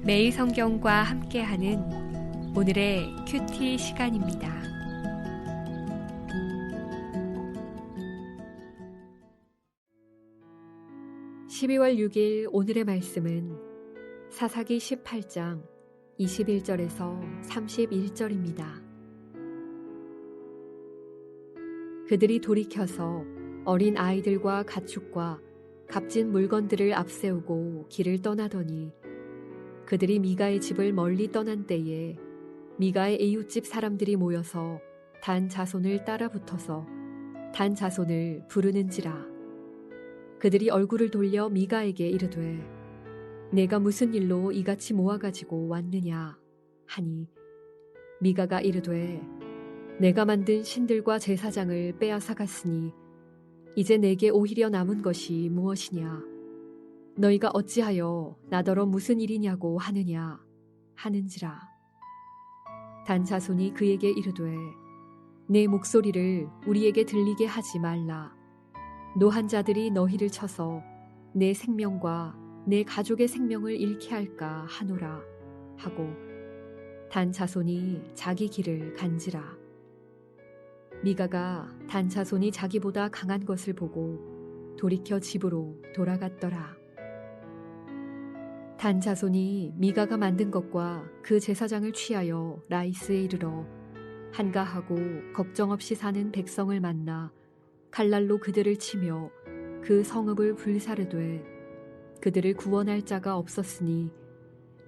매일 성경과 함께하는 오늘의 큐티 시간입니다. (12월 6일) 오늘의 말씀은 사사기 18장 21절에서 31절입니다. 그들이 돌이켜서 어린 아이들과 가축과 값진 물건들을 앞세우고 길을 떠나더니 그들이 미가의 집을 멀리 떠난 때에 미가의 이웃집 사람들이 모여서 단 자손을 따라 붙어서 단 자손을 부르는지라. 그들이 얼굴을 돌려 미가에게 이르되 내가 무슨 일로 이같이 모아가지고 왔느냐 하니 미가가 이르되 내가 만든 신들과 제사장을 빼앗아 갔으니 이제 내게 오히려 남은 것이 무엇이냐. 너희가 어찌하여 나더러 무슨 일이냐고 하느냐 하는지라. 단 자손이 그에게 이르되 내 목소리를 우리에게 들리게 하지 말라. 노한 자들이 너희를 쳐서 내 생명과 내 가족의 생명을 잃게 할까 하노라 하고 단 자손이 자기 길을 간지라. 미가가 단 자손이 자기보다 강한 것을 보고 돌이켜 집으로 돌아갔더라. 단 자손이 미가가 만든 것과 그 제사장을 취하여 라이스에 이르러 한가하고 걱정 없이 사는 백성을 만나 칼날로 그들을 치며 그 성읍을 불사르되 그들을 구원할 자가 없었으니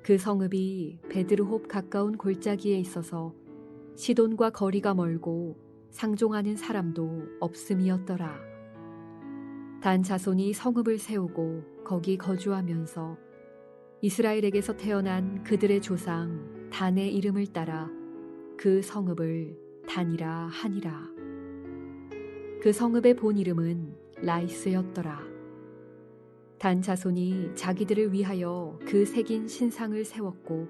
그 성읍이 베드르홉 가까운 골짜기에 있어서 시돈과 거리가 멀고 상종하는 사람도 없음이었더라. 단 자손이 성읍을 세우고 거기 거주하면서 이스라엘에게서 태어난 그들의 조상 단의 이름을 따라 그 성읍을 단이라 하니라. 그 성읍의 본 이름은 라이스였더라. 단 자손이 자기들을 위하여 그 새긴 신상을 세웠고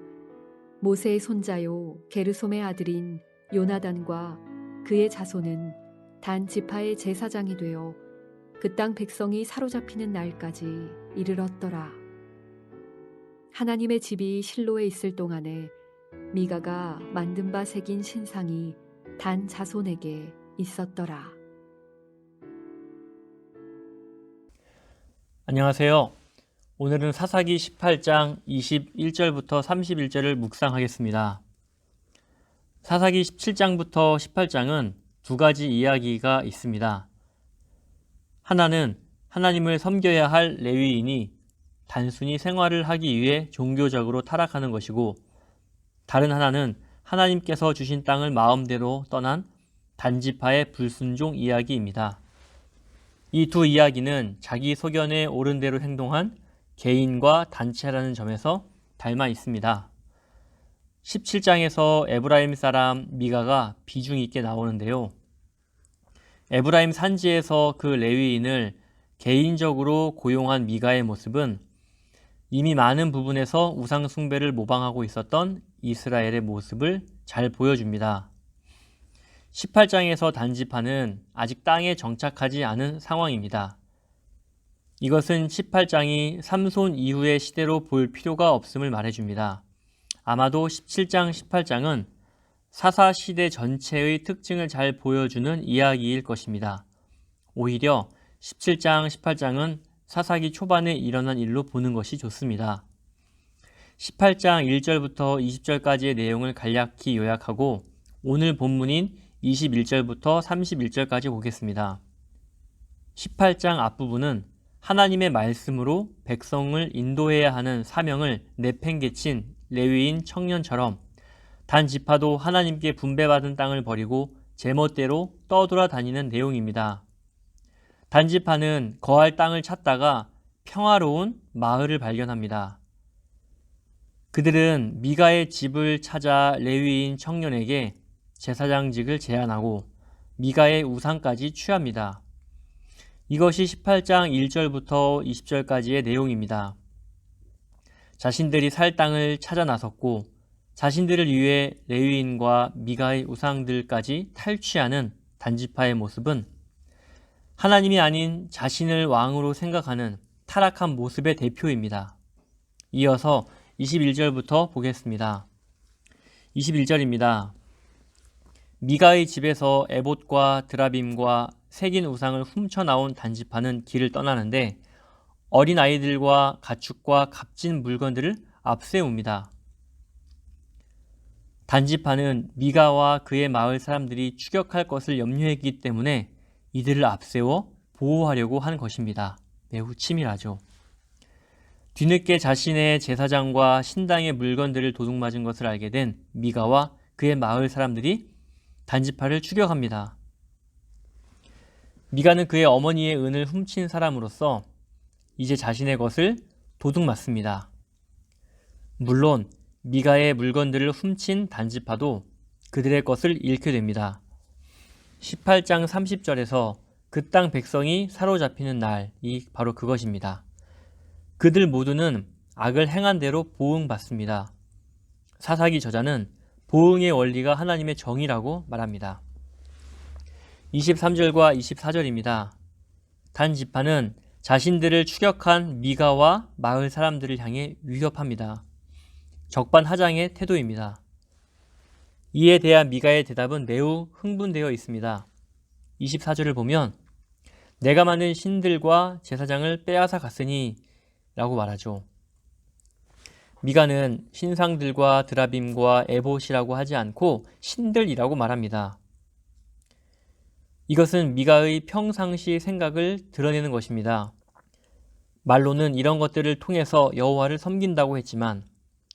모세의 손자요 게르솜의 아들인 요나단과 그의 자손은 단 지파의 제사장이 되어 그 땅 백성이 사로잡히는 날까지 이르렀더라. 하나님의 집이 실로에 있을 동안에 미가가 만든 바 새긴 신상이 단 자손에게 있었더라. 안녕하세요. 오늘은 사사기 18장 21절부터 31절을 묵상하겠습니다. 사사기 17장부터 18장은 두 가지 이야기가 있습니다. 하나는 하나님을 섬겨야 할 레위인이 단순히 생활을 하기 위해 종교적으로 타락하는 것이고, 다른 하나는 하나님께서 주신 땅을 마음대로 떠난 단지파의 불순종 이야기입니다. 이 두 이야기는 자기 소견에 옳은 대로 행동한 개인과 단체라는 점에서 닮아 있습니다. 17장에서 에브라임 사람 미가가 비중 있게 나오는데요. 에브라임 산지에서 그 레위인을 개인적으로 고용한 미가의 모습은 이미 많은 부분에서 우상 숭배를 모방하고 있었던 이스라엘의 모습을 잘 보여줍니다. 18장에서 단지파는 아직 땅에 정착하지 않은 상황입니다. 이것은 18장이 삼손 이후의 시대로 볼 필요가 없음을 말해줍니다. 아마도 17장, 18장은 사사 시대 전체의 특징을 잘 보여주는 이야기일 것입니다. 오히려 17장, 18장은 사사기 초반에 일어난 일로 보는 것이 좋습니다. 18장 1절부터 20절까지의 내용을 간략히 요약하고 오늘 본문인 21절부터 31절까지 보겠습니다. 18장 앞부분은 하나님의 말씀으로 백성을 인도해야 하는 사명을 내팽개친 레위인 청년처럼 단 지파도 하나님께 분배받은 땅을 버리고 제멋대로 떠돌아다니는 내용입니다. 단 지파는 거할 땅을 찾다가 평화로운 마을을 발견합니다. 그들은 미가의 집을 찾아 레위인 청년에게 제사장직을 제안하고 미가의 우상까지 취합니다. 이것이 18장 1절부터 20절까지의 내용입니다. 자신들이 살 땅을 찾아 나섰고 자신들을 위해 레위인과 미가의 우상들까지 탈취하는 단지파의 모습은 하나님이 아닌 자신을 왕으로 생각하는 타락한 모습의 대표입니다. 이어서 21절부터 보겠습니다. 21절입니다. 미가의 집에서 에봇과 드라빔과 새긴 우상을 훔쳐나온 단지파는 길을 떠나는데 어린 아이들과 가축과 값진 물건들을 앞세웁니다. 단지파는 미가와 그의 마을 사람들이 추격할 것을 염려했기 때문에 이들을 앞세워 보호하려고 한 것입니다. 매우 치밀하죠. 뒤늦게 자신의 제사장과 신당의 물건들을 도둑맞은 것을 알게 된 미가와 그의 마을 사람들이 단지파를 추격합니다. 미가는 그의 어머니의 은을 훔친 사람으로서 이제 자신의 것을 도둑맞습니다. 물론 미가의 물건들을 훔친 단지파도 그들의 것을 잃게 됩니다. 18장 30절에서 그 땅 백성이 사로잡히는 날이 바로 그것입니다. 그들 모두는 악을 행한 대로 보응받습니다. 사사기 저자는 보응의 원리가 하나님의 정의라고 말합니다. 23절과 24절입니다. 단지파는 자신들을 추격한 미가와 마을 사람들을 향해 위협합니다. 적반하장의 태도입니다. 이에 대한 미가의 대답은 매우 흥분되어 있습니다. 24절을 보면 내가 만든 신들과 제사장을 빼앗아 갔으니 라고 말하죠. 미가는 신상들과 드라빔과 에봇이라고 하지 않고 신들이라고 말합니다. 이것은 미가의 평상시 생각을 드러내는 것입니다. 말로는 이런 것들을 통해서 여호와를 섬긴다고 했지만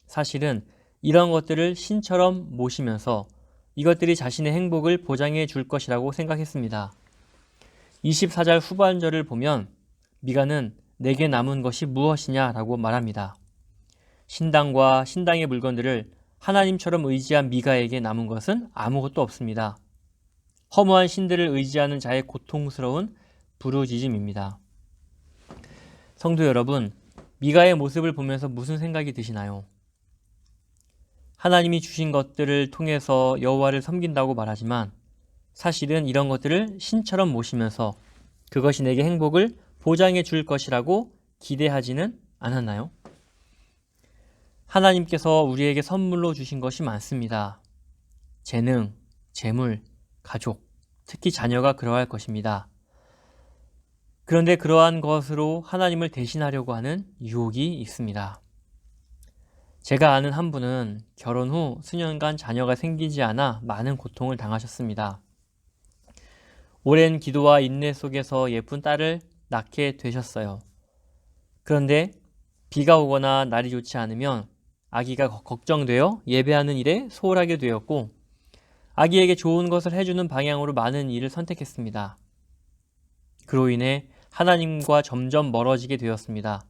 사실은 이런 것들을 신처럼 모시면서 이것들이 자신의 행복을 보장해 줄 것이라고 생각했습니다. 24절 후반절을 보면 미가는 내게 남은 것이 무엇이냐라고 말합니다. 신당과 신당의 물건들을 하나님처럼 의지한 미가에게 남은 것은 아무것도 없습니다. 허무한 신들을 의지하는 자의 고통스러운 부르짖음입니다. 성도 여러분, 미가의 모습을 보면서 무슨 생각이 드시나요? 하나님이 주신 것들을 통해서 여호와를 섬긴다고 말하지만 사실은 이런 것들을 신처럼 모시면서 그것이 내게 행복을 보장해 줄 것이라고 기대하지는 않았나요? 하나님께서 우리에게 선물로 주신 것이 많습니다. 재능, 재물, 가족, 특히 자녀가 그러할 것입니다. 그런데 그러한 것으로 하나님을 대신하려고 하는 유혹이 있습니다. 제가 아는 한 분은 결혼 후 수년간 자녀가 생기지 않아 많은 고통을 당하셨습니다. 오랜 기도와 인내 속에서 예쁜 딸을 낳게 되셨어요. 그런데 비가 오거나 날이 좋지 않으면 아기가 걱정되어 예배하는 일에 소홀하게 되었고 아기에게 좋은 것을 해주는 방향으로 많은 일을 선택했습니다. 그로 인해 하나님과 점점 멀어지게 되었습니다.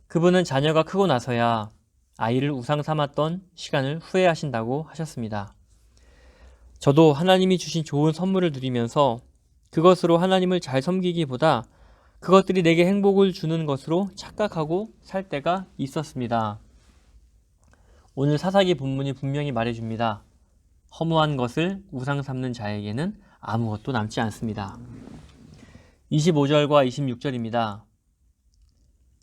그분은 자녀가 크고 나서야 아이를 우상 삼았던 시간을 후회하신다고 하셨습니다. 저도 하나님이 주신 좋은 선물을 누리면서 그것으로 하나님을 잘 섬기기보다 그것들이 내게 행복을 주는 것으로 착각하고 살 때가 있었습니다. 오늘 사사기 본문이 분명히 말해줍니다. 허무한 것을 우상 삼는 자에게는 아무것도 남지 않습니다. 25절과 26절입니다.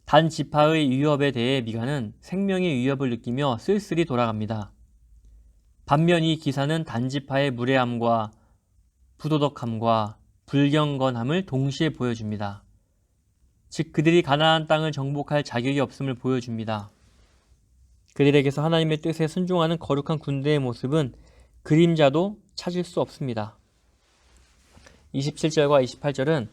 단 지파의 위협에 대해 미가는 생명의 위협을 느끼며 쓸쓸히 돌아갑니다. 반면 이 기사는 단 지파의 무례함과 부도덕함과 불경건함을 동시에 보여줍니다. 즉 그들이 가나안 땅을 정복할 자격이 없음을 보여줍니다. 그들에게서 하나님의 뜻에 순종하는 거룩한 군대의 모습은 그림자도 찾을 수 없습니다. 27절과 28절은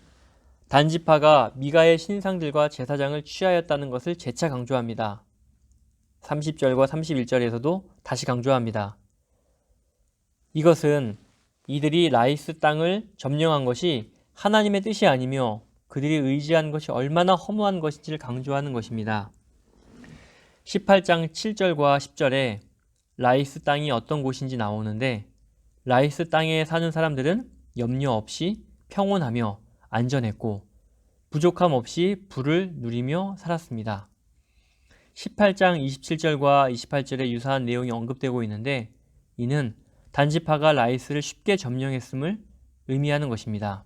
단지파가 미가의 신상들과 제사장을 취하였다는 것을 재차 강조합니다. 30절과 31절에서도 다시 강조합니다. 이것은 이들이 라이스 땅을 점령한 것이 하나님의 뜻이 아니며 그들이 의지한 것이 얼마나 허무한 것인지를 강조하는 것입니다. 18장 7절과 10절에 라이스 땅이 어떤 곳인지 나오는데 라이스 땅에 사는 사람들은 염려 없이 평온하며 안전했고 부족함 없이 부를 누리며 살았습니다. 18장 27절과 28절에 유사한 내용이 언급되고 있는데 이는 단지파가 라이스를 쉽게 점령했음을 의미하는 것입니다.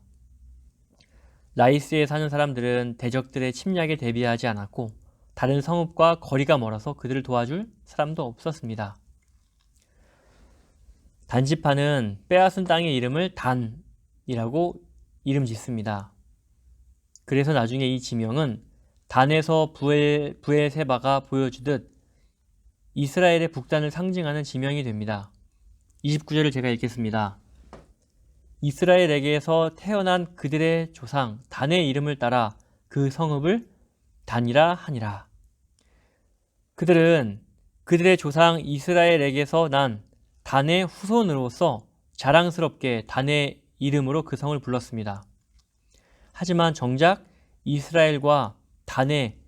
라이스에 사는 사람들은 대적들의 침략에 대비하지 않았고 다른 성읍과 거리가 멀어서 그들을 도와줄 사람도 없었습니다. 단지파는 빼앗은 땅의 이름을 단이라고 이름 짓습니다. 그래서 나중에 이 지명은 단에서 브에세바가 보여주듯 이스라엘의 북단을 상징하는 지명이 됩니다. 29절을 제가 읽겠습니다. 이스라엘에게서 태어난 그들의 조상 단의 이름을 따라 그 성읍을 단이라 하니라. 그들은 그들의 조상 이스라엘에게서 난 단의 후손으로서 자랑스럽게 단의 이름으로 그 성을 불렀습니다. 하지만 정작 이스라엘과 단의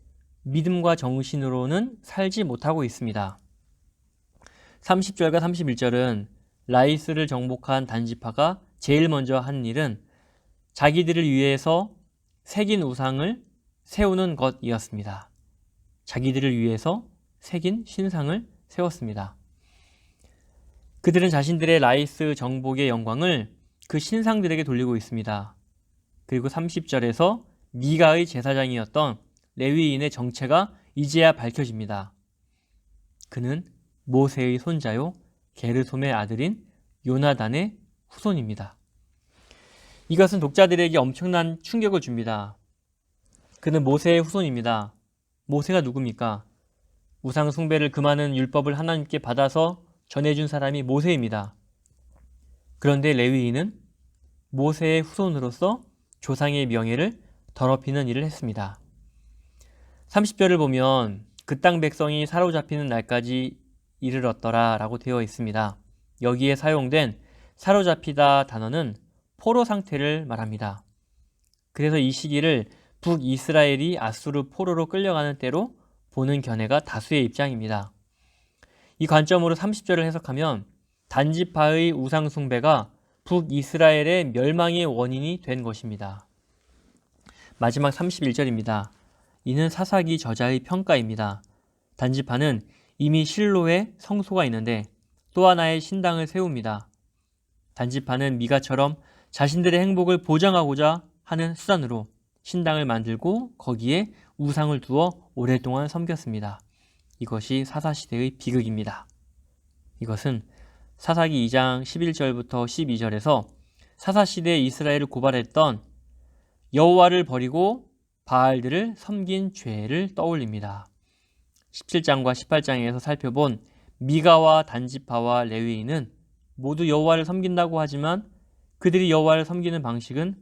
믿음과 정신으로는 살지 못하고 있습니다. 30절과 31절은 라이스를 정복한 단지파가 제일 먼저 한 일은 자기들을 위해서 새긴 우상을 세우는 것이었습니다. 자기들을 위해서 새긴 신상을 세웠습니다. 그들은 자신들의 라이스 정복의 영광을 그 신상들에게 돌리고 있습니다. 그리고 30절에서 미가의 제사장이었던 레위인의 정체가 이제야 밝혀집니다. 그는 모세의 손자요 게르솜의 아들인 요나단의 후손입니다. 이것은 독자들에게 엄청난 충격을 줍니다. 그는 모세의 후손입니다. 모세가 누굽니까? 우상 숭배를 금하는 율법을 하나님께 받아서 전해준 사람이 모세입니다. 그런데 레위인은 모세의 후손으로서 조상의 명예를 더럽히는 일을 했습니다. 30절을 보면 그 땅 백성이 사로잡히는 날까지 이르렀더라 라고 되어 있습니다. 여기에 사용된 사로잡히다 단어는 포로 상태를 말합니다. 그래서 이 시기를 북이스라엘이 아수르 포로로 끌려가는 때로 보는 견해가 다수의 입장입니다. 이 관점으로 30절을 해석하면 단지파의 우상 숭배가 북이스라엘의 멸망의 원인이 된 것입니다. 마지막 31절입니다. 이는 사사기 저자의 평가입니다. 단지파는 이미 실로에 성소가 있는데 또 하나의 신당을 세웁니다. 단지파는 미가처럼 자신들의 행복을 보장하고자 하는 수단으로 신당을 만들고 거기에 우상을 두어 오랫동안 섬겼습니다. 이것이 사사시대의 비극입니다. 이것은 사사기 2장 11절부터 12절에서 사사시대 이스라엘을 고발했던 여호와를 버리고 바알들을 섬긴 죄를 떠올립니다. 17장과 18장에서 살펴본 미가와 단지파와 레위인은 모두 여호와를 섬긴다고 하지만 그들이 여호와를 섬기는 방식은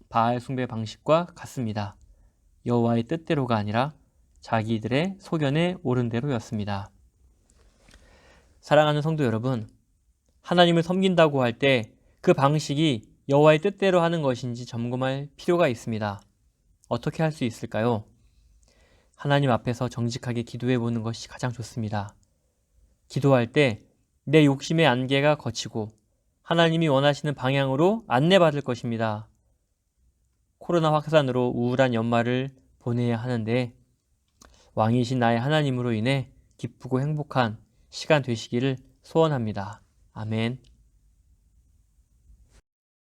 바알 숭배 방식과 같습니다. 여호와의 뜻대로가 아니라 자기들의 소견에 옳은 대로였습니다. 사랑하는 성도 여러분, 하나님을 섬긴다고 할 때 그 방식이 여호와의 뜻대로 하는 것인지 점검할 필요가 있습니다. 어떻게 할 수 있을까요? 하나님 앞에서 정직하게 기도해 보는 것이 가장 좋습니다. 기도할 때 내 욕심의 안개가 걷히고 하나님이 원하시는 방향으로 안내받을 것입니다. 코로나 확산으로 우울한 연말을 보내야 하는데 왕이신 나의 하나님으로 인해 기쁘고 행복한 시간 되시기를 소원합니다. 아멘.